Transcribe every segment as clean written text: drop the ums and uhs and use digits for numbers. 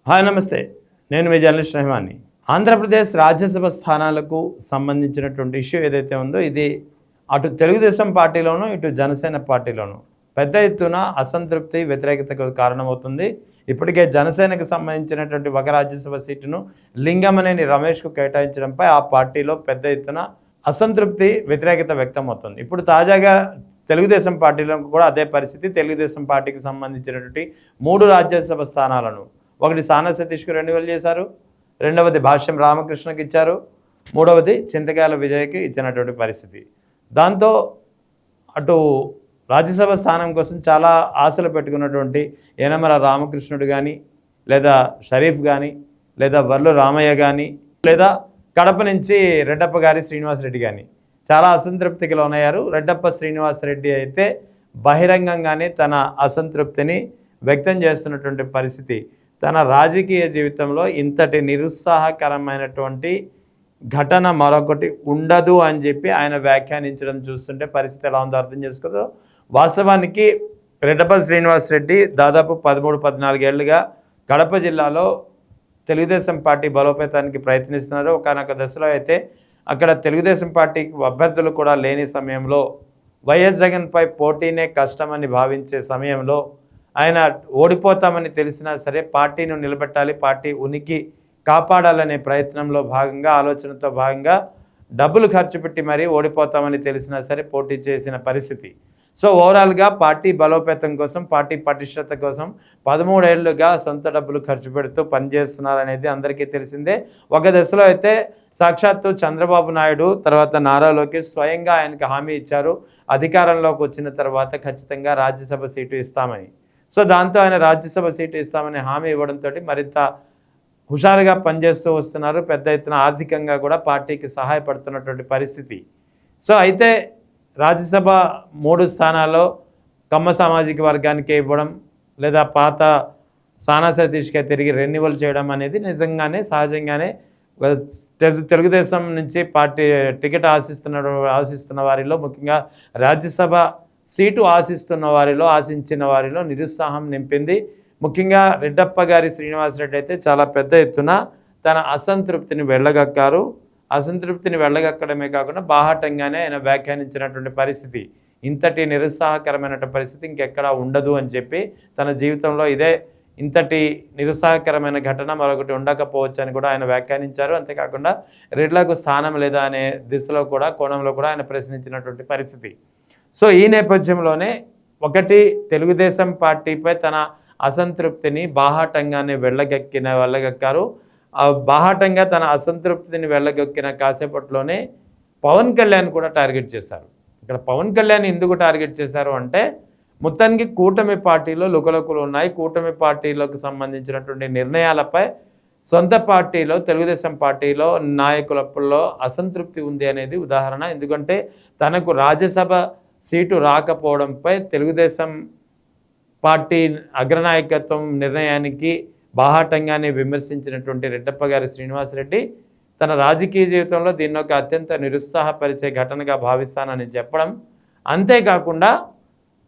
Hi నమస్తే. నేను మీ journalist రెహమాన్ని. Andhra Pradesh Rajya Sabha స్థానాలకు సంబంధించినటువంటి ఇష్యూ ఏదైతే ఉందో ఇది అటు తెలుగుదేశం పార్టీలోనూ ఇటు జనసేన పార్టీలోనూ పెద్ద ఎత్తున అసంతృప్తి వ్యతిరేకతకు కారణమవుతుంది. ఇప్పటికే జనసేనకు సంబంధించినటువంటి ఒక రాజ్యసభ సీటును లింగమనేని రమేష్కు కేటాయించడంపై ఆ పార్టీలో పెద్ద ఎత్తున అసంతృప్తి వ్యతిరేకత వ్యక్తమవుతుంది. ఇప్పుడు తాజాగా తెలుగుదేశం పార్టీలో కూడా అదే పరిస్థితి. తెలుగుదేశం పార్టీకి సంబంధించినటువంటి 3 రాజ్యసభ స్థానాలను ఒకటి సానా సతీష్కు రెన్యువల్ చేశారు, రెండవది భాష్యం రామకృష్ణకి ఇచ్చారు, మూడవది చింతకాయల విజయ్కి ఇచ్చినటువంటి పరిస్థితి. దాంతో అటు రాజ్యసభ స్థానం కోసం చాలా ఆశలు పెట్టుకున్నటువంటి యనమల రామకృష్ణుడు కానీ, లేదా షరీఫ్ కానీ, లేదా వర్లు రామయ్య కానీ, లేదా కడప నుంచి రెడ్డప్ప గారి శ్రీనివాసరెడ్డి కానీ చాలా అసంతృప్తికి లోనయ్యారు. రెడ్డప్ప శ్రీనివాసరెడ్డి అయితే బహిరంగంగానే తన అసంతృప్తిని వ్యక్తం చేస్తున్నటువంటి పరిస్థితి. తన రాజకీయ జీవితంలో ఇంతటి నిరుత్సాహకరమైనటువంటి ఘటన మరొకటి ఉండదు అని చెప్పి ఆయన వ్యాఖ్యానించడం చూస్తుంటే పరిస్థితి ఎలా ఉందో అర్థం చేసుకోదు. వాస్తవానికి రెడ్డప్ప శ్రీనివాసరెడ్డి దాదాపు 13-14 ఏళ్లుగా కడప జిల్లాలో తెలుగుదేశం పార్టీ బలోపేతానికి ప్రయత్నిస్తున్నారు. ఒకనొక దశలో అయితే అక్కడ తెలుగుదేశం పార్టీకి అభ్యర్థులు కూడా లేని సమయంలో వైఎస్ జగన్పై పోటీనే కష్టమని భావించే సమయంలో ఆయన ఓడిపోతామని తెలిసినా సరే పార్టీని నిలబెట్టాలి, పార్టీ ఉనికి కాపాడాలనే ప్రయత్నంలో భాగంగా, ఆలోచనతో భాగంగా డబ్బులు ఖర్చు పెట్టి మరీ ఓడిపోతామని తెలిసినా సరే పోటీ చేసిన పరిస్థితి. సో ఓవరాల్గా పార్టీ బలోపేతం కోసం, పార్టీ పటిష్టత కోసం 13 ఏళ్లుగా సొంత డబ్బులు ఖర్చు పెడుతూ పనిచేస్తున్నారనేది అందరికీ తెలిసిందే. ఒక దశలో అయితే సాక్షాత్తు చంద్రబాబు నాయుడు తర్వాత నారా లోకేష్ స్వయంగా ఆయనకు హామీ ఇచ్చారు, అధికారంలోకి వచ్చిన తర్వాత ఖచ్చితంగా రాజ్యసభ సీటు ఇస్తామని. సో దాంతో ఆయన రాజ్యసభ సీటు ఇస్తామని హామీ ఇవ్వడంతో మరింత హుషారుగా పనిచేస్తూ వస్తున్నారు. పెద్ద ఎత్తున ఆర్థికంగా కూడా పార్టీకి సహాయపడుతున్నటువంటి పరిస్థితి. సో అయితే రాజ్యసభ 3 స్థానాల్లో కమ్మ సామాజిక వర్గానికి ఇవ్వడం, లేదా పాత సానా సతీష్కే తిరిగి రెన్యువల్ చేయడం అనేది నిజంగానే సహజంగానే తెలుగుదేశం నుంచి పార్టీ టికెట్ ఆశిస్తున్న వారిలో, ముఖ్యంగా రాజ్యసభ సీటు ఆశించిన వారిలో నిరుత్సాహం నింపింది. ముఖ్యంగా రెడ్డప్ప గారి శ్రీనివాసరెడ్డి అయితే చాలా పెద్ద ఎత్తున తన అసంతృప్తిని వెళ్ళగక్కారు. అసంతృప్తిని వెళ్ళగక్కడమే కాకుండా బాహాటంగానే ఆయన వ్యాఖ్యానించినటువంటి పరిస్థితి. ఇంతటి నిరుత్సాహకరమైనటువంటి పరిస్థితి ఇంకెక్కడా ఉండదు అని చెప్పి తన జీవితంలో ఇదే ఇంతటి నిరుత్సాహకరమైన ఘటన మరొకటి ఉండకపోవచ్చు అని కూడా ఆయన వ్యాఖ్యానించారు. అంతేకాకుండా రెడ్లకు స్థానం లేదా అనే దిశలో కూడా, కోణంలో కూడా ఆయన ప్రశ్నించినటువంటి పరిస్థితి. సో ఈ నేపథ్యంలోనే ఒకటి తెలుగుదేశం పార్టీపై తన అసంతృప్తిని బాహాటంగానే వెళ్ళగక్కారు. బాహాటంగా తన అసంతృప్తిని వెళ్ళగక్కిన కాసేపట్లోనే పవన్ కళ్యాణ్ కూడా టార్గెట్ చేశారు. ఇక్కడ పవన్ కళ్యాణ్ ఎందుకు టార్గెట్ చేశారు అంటే, మొత్తానికి కూటమి పార్టీలో లుకలుకలు ఉన్నాయి. కూటమి పార్టీలకు సంబంధించినటువంటి నిర్ణయాలపై సొంత పార్టీలో, తెలుగుదేశం పార్టీలో నాయకులలో అసంతృప్తి ఉంది అనేది ఉదాహరణ. ఎందుకంటే తనకు రాజ్యసభ సీటు రాకపోవడంపై తెలుగుదేశం పార్టీ అగ్రనాయకత్వం నిర్ణయానికి బాహాటంగానే విమర్శించినటువంటి రెడ్డప్ప గారి శ్రీనివాసరెడ్డి తన రాజకీయ జీవితంలో దీన్ని ఒక అత్యంత నిరుత్సాహపరిచే ఘటనగా భావిస్తానని చెప్పడం, అంతేకాకుండా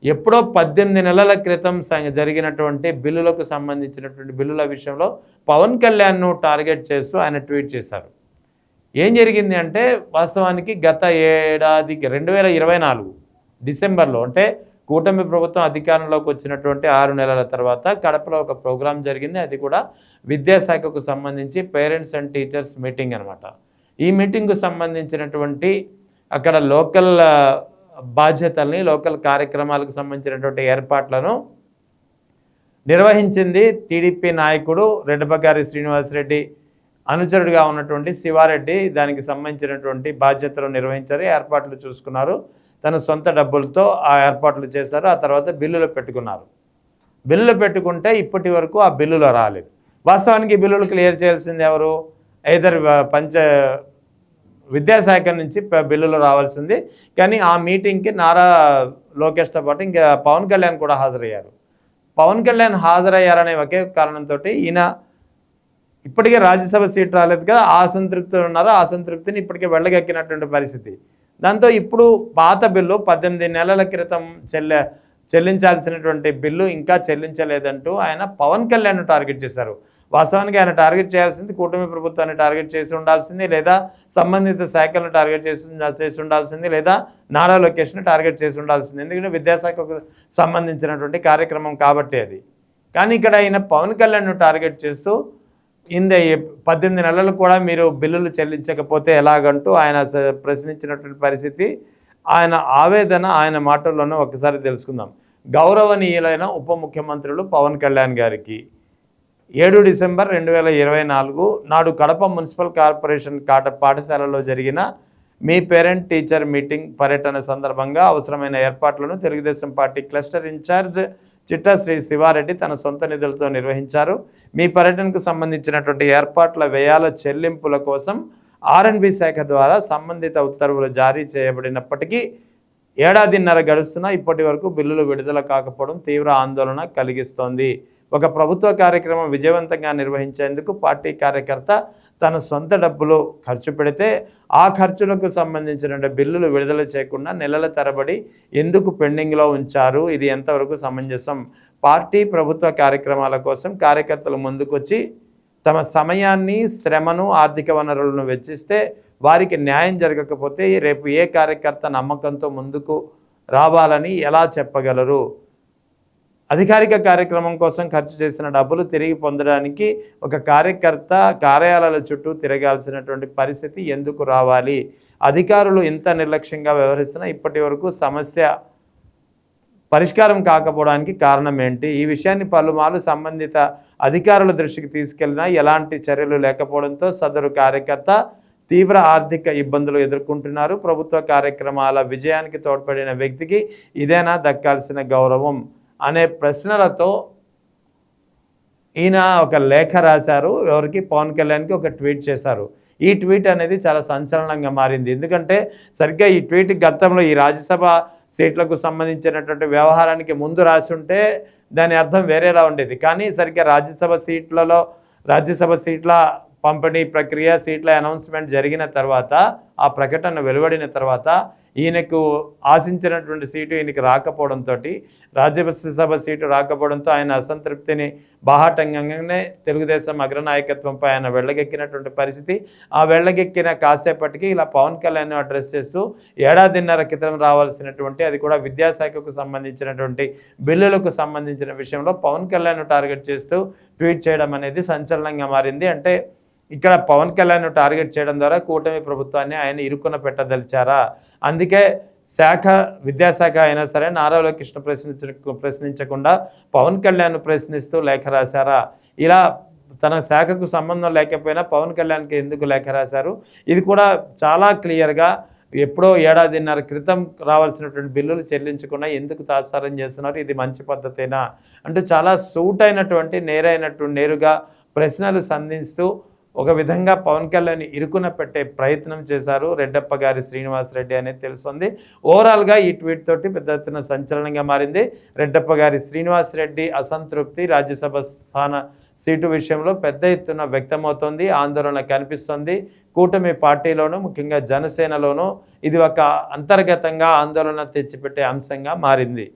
ఎప్పుడో 18 నెలల క్రితం జరిగినటువంటి బిల్లులకు సంబంధించినటువంటి బిల్లుల విషయంలో పవన్ కళ్యాణ్ను టార్గెట్ చేస్తూ ఆయన ట్వీట్ చేశారు. ఏం జరిగింది అంటే, వాస్తవానికి గత ఏడాది 2024 డిసెంబర్లో, అంటే కూటమి ప్రభుత్వం అధికారంలోకి వచ్చినటువంటి 6 నెలల తర్వాత కడపలో ఒక ప్రోగ్రాం జరిగింది. అది కూడా విద్యాశాఖకు సంబంధించి పేరెంట్స్ అండ్ టీచర్స్ మీటింగ్ అనమాట. ఈ మీటింగ్కు సంబంధించినటువంటి అక్కడ లోకల్ బాధ్యతల్ని, లోకల్ కార్యక్రమాలకు సంబంధించినటువంటి ఏర్పాట్లను నిర్వహించింది టీడీపీ నాయకుడు రెడ్డప్ప గారి శ్రీనివాసరెడ్డి అనుచరుడిగా ఉన్నటువంటి శివారెడ్డి. దానికి సంబంధించినటువంటి బాధ్యతలు నిర్వహించారు, ఏర్పాట్లు చూసుకున్నారు, తన సొంత డబ్బులతో ఆ ఏర్పాట్లు చేశారు. ఆ తర్వాత బిల్లులు పెట్టుకున్నారు. బిల్లులు పెట్టుకుంటే ఇప్పటి వరకు ఆ బిల్లులు రాలేదు. వాస్తవానికి ఈ బిల్లులు క్లియర్ చేయాల్సింది ఎవరు? ఐదర్ విద్యాశాఖ నుంచి బిల్లులు రావాల్సింది. కానీ ఆ మీటింగ్కి నారా లోకేష్తో పాటు ఇంకా పవన్ కళ్యాణ్ కూడా హాజరయ్యారు. పవన్ కళ్యాణ్ హాజరయ్యారనే ఒకే కారణంతో ఈయన ఇప్పటికే రాజ్యసభ సీట్ రాలేదు కదా, ఆ అసంతృప్తితో ఉన్నారు. ఆ అసంతృప్తిని ఇప్పటికే వెళ్ళగక్కినటువంటి పరిస్థితి. దాంతో ఇప్పుడు పాత బిల్లు 18 నెలల క్రితం చెల్లించాల్సినటువంటి బిల్లు ఇంకా చెల్లించలేదంటూ ఆయన పవన్ కళ్యాణ్ టార్గెట్ చేశారు. వాస్తవానికి ఆయన టార్గెట్ చేయాల్సింది కూటమి ప్రభుత్వాన్ని టార్గెట్ చేసి ఉండాల్సింది, లేదా సంబంధిత శాఖలను టార్గెట్ చేసి ఉండాల్సింది, లేదా నారా లోకేష్ని టార్గెట్ చేసి ఉండాల్సింది. ఎందుకంటే విద్యాశాఖకు సంబంధించినటువంటి కార్యక్రమం కాబట్టి అది. కానీ ఇక్కడ ఆయన పవన్ కళ్యాణ్ను టార్గెట్ చేస్తూ 18 నెలలు కూడా మీరు బిల్లులు చెల్లించకపోతే ఎలాగంటూ ఆయన ప్రశ్నించినటువంటి పరిస్థితి, ఆయన ఆవేదన ఆయన మాటల్లోనే ఒకసారి తెలుసుకుందాం. గౌరవనీయులైన ఉప ముఖ్యమంత్రులు పవన్ కళ్యాణ్ గారికి 7 డిసెంబర్ 2024 నాడు కడప మున్సిపల్ కార్పొరేషన్ పాఠశాలలో జరిగిన మీ పేరెంట్ టీచర్ మీటింగ్ పర్యటన సందర్భంగా అవసరమైన ఏర్పాట్లను తెలుగుదేశం పార్టీ క్లస్టర్ ఇన్ఛార్జ్ చిట్టా శ్రీ శివారెడ్డి తన సొంత నిధులతో నిర్వహించారు. మీ పర్యటనకు సంబంధించినటువంటి ఏర్పాట్ల వ్యయాల చెల్లింపుల కోసం R&B శాఖ ద్వారా సంబంధిత ఉత్తర్వులు జారీ చేయబడినప్పటికీ ఏడాదిన్నర గడుస్తున్నా ఇప్పటి వరకు బిల్లులు విడుదల కాకపోవడం తీవ్ర ఆందోళన కలిగిస్తోంది. ఒక ప్రభుత్వ కార్యక్రమం విజయవంతంగా నిర్వహించేందుకు పార్టీ కార్యకర్త తన సొంత డబ్బులు ఖర్చు పెడితే ఆ ఖర్చులకు సంబంధించిన బిల్లులు విడుదల చేయకుండా నెలల తరబడి ఎందుకు పెండింగ్లో ఉంచారు? ఇది ఎంతవరకు సమంజసం? పార్టీ ప్రభుత్వ కార్యక్రమాల కోసం కార్యకర్తలు ముందుకొచ్చి తమ సమయాన్ని, శ్రమను, ఆర్థిక వనరులను వెచ్చిస్తే వారికి న్యాయం జరగకపోతే రేపు ఏ కార్యకర్త నమ్మకంతో ముందుకు రావాలని ఎలా చెప్పగలరు? అధికారిక కార్యక్రమం కోసం ఖర్చు చేసిన డబ్బులు తిరిగి పొందడానికి ఒక కార్యకర్త కార్యాలయాల చుట్టూ తిరగాల్సినటువంటి పరిస్థితి ఎందుకు రావాలి? అధికారులు ఇంత నిర్లక్ష్యంగా వ్యవహరిస్తున్నా ఇప్పటి వరకు సమస్య పరిష్కారం కాకపోవడానికి కారణం ఏంటి? ఈ విషయాన్ని పలుమార్లు సంబంధిత అధికారుల దృష్టికి తీసుకెళ్లినా ఎలాంటి చర్యలు లేకపోవడంతో సదరు కార్యకర్త తీవ్ర ఆర్థిక ఇబ్బందులు ఎదుర్కొంటున్నారు. ప్రభుత్వ కార్యక్రమాల విజయానికి తోడ్పడిన వ్యక్తికి ఇదేనా దక్కాల్సిన గౌరవం అనే ప్రశ్నలతో ఈయన ఒక లేఖ రాశారు. ఎవరికి? పవన్ కళ్యాణ్కి ఒక ట్వీట్ చేశారు. ఈ ట్వీట్ అనేది చాలా సంచలనంగా మారింది. ఎందుకంటే సరిగ్గా ఈ ట్వీట్ గతంలో ఈ రాజ్యసభ సీట్లకు సంబంధించినటువంటి వ్యవహారానికి ముందు రాసి ఉంటే దాని అర్థం వేరేలా ఉండేది. కానీ సరిగ్గా రాజ్యసభ సీట్ల పంపిణీ ప్రక్రియ, సీట్ల అనౌన్స్మెంట్ జరిగిన తర్వాత, ఆ ప్రకటన వెలువడిన తర్వాత ఈయనకు ఆశించినటువంటి సీటు ఈయనకి రాకపోవడంతో, రాజ్యసభ సీటు రాకపోవడంతో ఆయన అసంతృప్తిని బాహాటంగానే తెలుగుదేశం అగ్రనాయకత్వంపై ఆయన వెళ్ళగెక్కినటువంటి పరిస్థితి. ఆ వెళ్ళగెక్కిన కాసేపటికి ఇలా పవన్ కళ్యాణ్ అడ్రస్ చేస్తూ ఏడాదిన్నర క్రితం రావాల్సినటువంటి, అది కూడా విద్యాశాఖకు సంబంధించినటువంటి బిల్లులకు సంబంధించిన విషయంలో పవన్ కళ్యాణ్ టార్గెట్ చేస్తూ ట్వీట్ చేయడం అనేది సంచలనంగా మారింది. అంటే ఇక్కడ పవన్ కళ్యాణ్ టార్గెట్ చేయడం ద్వారా కూటమి ప్రభుత్వాన్ని ఆయన ఇరుకున పెట్టదలిచారా? అందుకే విద్యాశాఖ అయినా సరే నారా లోకేష్ ప్రశ్నించకుండా పవన్ కళ్యాణ్ ప్రశ్నిస్తూ లేఖ రాశారా? ఇలా తన శాఖకు సంబంధం లేకపోయినా పవన్ కళ్యాణ్కి ఎందుకు లేఖ రాశారు? ఇది కూడా చాలా క్లియర్గా ఎప్పుడో ఏడాదిన్నర క్రితం రావాల్సినటువంటి బిల్లులు చెల్లించకుండా ఎందుకు తాత్సారం చేస్తున్నారు? ఇది మంచి పద్ధతేనా అంటూ చాలా సూట్ అయినటువంటి నేరుగా ప్రశ్నలు సంధిస్తూ ఒక విధంగా పవన్ కళ్యాణ్ ఇరుకున పెట్టే ప్రయత్నం చేశారు రెడ్డప్ప గారి శ్రీనివాసరెడ్డి అనేది తెలుస్తుంది. ఓవరాల్గా ఈ ట్వీట్ తోటి పెద్ద ఎత్తున సంచలనంగా మారింది. రెడ్డప్ప గారి శ్రీనివాసరెడ్డి అసంతృప్తి రాజ్యసభ సీటు విషయంలో పెద్ద ఎత్తున వ్యక్తమవుతోంది. ఆందోళన కనిపిస్తుంది. కూటమి పార్టీలోనూ, ముఖ్యంగా జనసేనలోనూ ఇది ఒక అంతర్గతంగా ఆందోళన తెచ్చిపెట్టే అంశంగా మారింది.